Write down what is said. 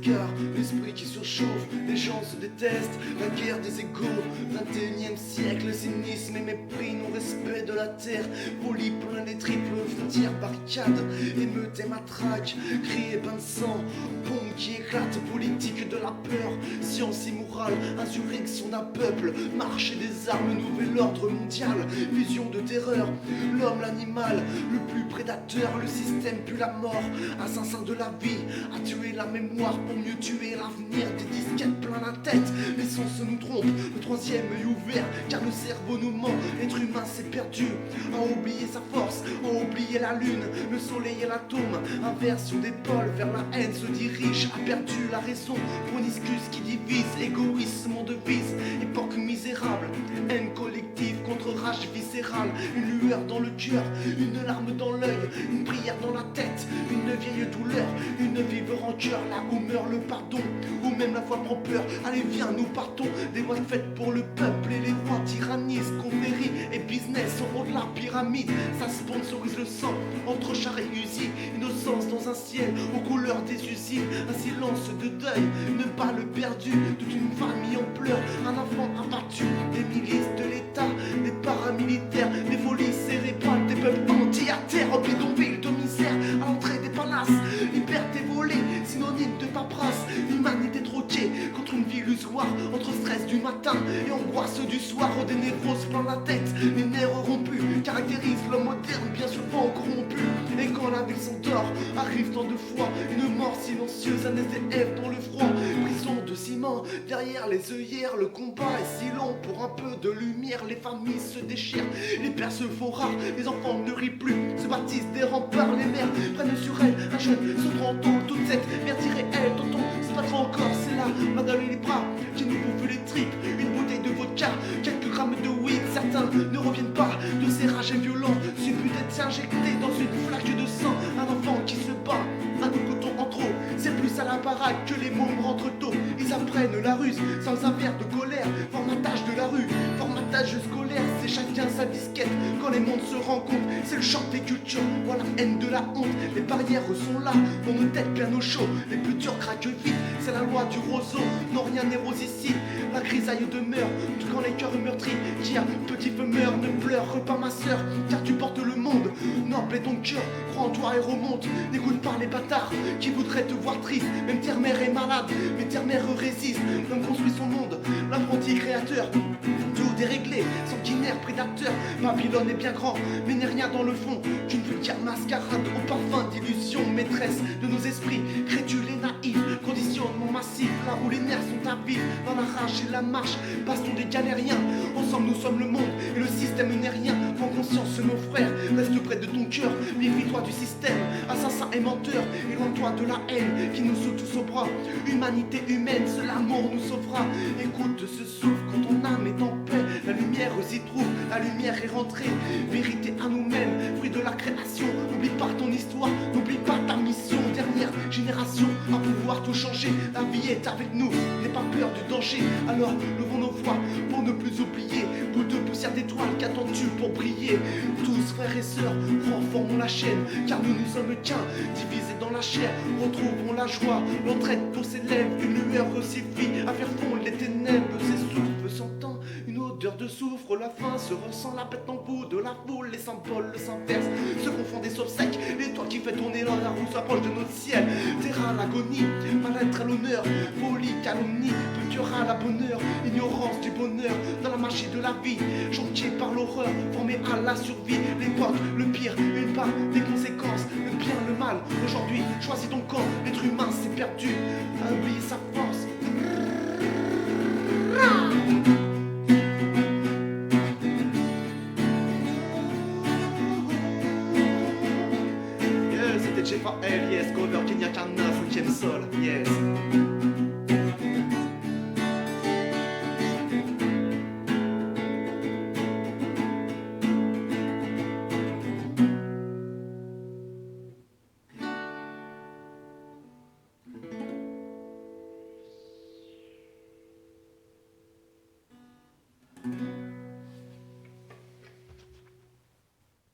égards, l'esprit qui surchauffe, les gens se détestent, la guerre des égaux, 21e siècle, cynisme et mépris, non-respect de la terre, poli plein des triples frontières, barricades, émeutes et matraques, cris et bains de sang, bombes qui éclatent, politique de la peur, science immorale, insurrection d'un peuple, marché des armes, nouvel ordre mondial, vision de terreur, l'homme, l'animal, le plus prédateur, le système puis la mort, assassin de la vie, a tué la mémoire pour mieux tuer l'avenir, des disquettes plein la tête, les sens nous trompent, le troisième œil ouvert, car le cerveau nous ment, l'être humain s'est perdu, a oublié sa force, a oublié la lune, le soleil et l'atome, inversion des pôles, vers la haine se dirige, a perdu la raison, pour une excuse qui divise, égoïsme on devise, époque misérable, haine collective contre rage viscérale, une lueur dans le cœur, une larme dans l'œil, une prière dans la tête, une vieille douleur, une vive rancœur, là où meurt le pardon, où même la foi prend peur, allez viens nous partons, des lois faites pour le peuple et les rois tyrannisent, confrérie et business au haut de la pyramide, ça sponsorise le sang, entre char et usine, innocence dans un ciel aux couleurs des usines, un silence de deuil, une balle perdue, toute une famille en pleurs, un enfant abattu, des milices de l'État, des paramilitaires, des folies cérébrales, des peuples entiers à terre, en bidonville de misère, à l'entrée des palaces, liberté volée, synonyme de paperasse, humanité troquée contre une vie illusoire, entre stress du matin et angoisse du soir, des névroses plein la tête, les nerfs rompus, caractérisent l'homme moderne, bien souvent corrompu, et quand la ville s'endort, arrive tant de fois, une mort silencieuse, un SDF dans le froid, prison de ciment, derrière les œillères, le combat est si long, pour un peu de lumière, les familles se déchirent, les pères se font rares, les enfants ne rient plus, se baptisent des remparts, les mères prennent sur elles un jeune sur 30 ans, toute cette merde irréelle, tonton, c'est pas trop encore, c'est là, madame et les bras, qui nous bouffe les tripes, une bouteille de vodka, quelques grammes de weed, certains ne reviennent pas de ces rages violents, suffit d'être injecté dans une flaque de sang, un enfant qui se bat, un coup de coton en trop, c'est plus à la baraque que les mômes rentrent tôt, ils apprennent la ruse sans un verre de colère, formatage de la rue, formatage scolaire, c'est chacun sa disquette, quand les mondes se rencontrent, c'est le choc des cultures, voilà la haine de la honte, les barrières sont là, dans nos têtes bien au chaud, les plus durs craquent vite, c'est la loi du roseau, non rien n'est rose ici, la grisaille demeure, tout quand les cœurs meurtris, qui a petit feu meurt, ne pleure pas ma sœur, car tu portes le monde, noble est ton cœur, crois en toi et remonte, n'écoute pas les bâtards, qui voudraient te voir triste, même terre-mère est malade, mais terre-mère résiste, l'homme construit son monde, l'apprenti créateur, tout déréglé, sanguinaire, prédateur, Babylone est bien grand, mais n'est rien dans le fond, qu'une vulgaire mascarade au parfum d'illusion, maîtresse de nos esprits, crédule et naïf, conditionnement massif, là où les nerfs sont à vif, dans la rage et la marche, baston des galériens, ensemble nous sommes le monde, et le système n'est rien, prends conscience mon frère, reste près de ton cœur, méfie-toi du système, assassin et menteur, éloigne-toi de la haine, qui nous saute tous au bras, humanité humaine, seul l'amour nous sauvera, écoute ce souffle quand ton âme est en paix, la lumière s'y trouve, la lumière est rentrée, vérité à nous-mêmes, fruit de la création, n'oublie pas ton histoire, n'oublie pas ta mission, dernière génération à pouvoir tout changer, la vie est avec nous, n'aie pas peur du danger, alors levons nos voix pour ne plus oublier, boule de poussière d'étoiles, qu'attends-tu pour briller, tous frères et sœurs, reformons la chaîne, car nous ne sommes qu'un, divisés dans la chair, retrouvons la joie, l'entraide pour s'élève, une lueur suffit à faire fondre les ténèbres, s'essouffle, s'entend une odeur de soufre, la faim se ressent, la bête en bout de la foule, les symboles s'inversent, se confondent et s'obsèquent, l'étoile qui fait tourner dans la roue s'approche de notre ciel, terre à l'agonie, mal-être à l'honneur, folie, calomnie, petit à la bonheur, ignorance du bonheur, dans la magie de la vie, chantier par l'horreur, formé à la survie, l'époque, le pire, une part des conséquences, le bien, le mal, aujourd'hui, choisis ton camp, l'être humain s'est perdu, a oublié sa force. C'était J.F.L, yes, cover Kenya Kana, 5e sol, yes.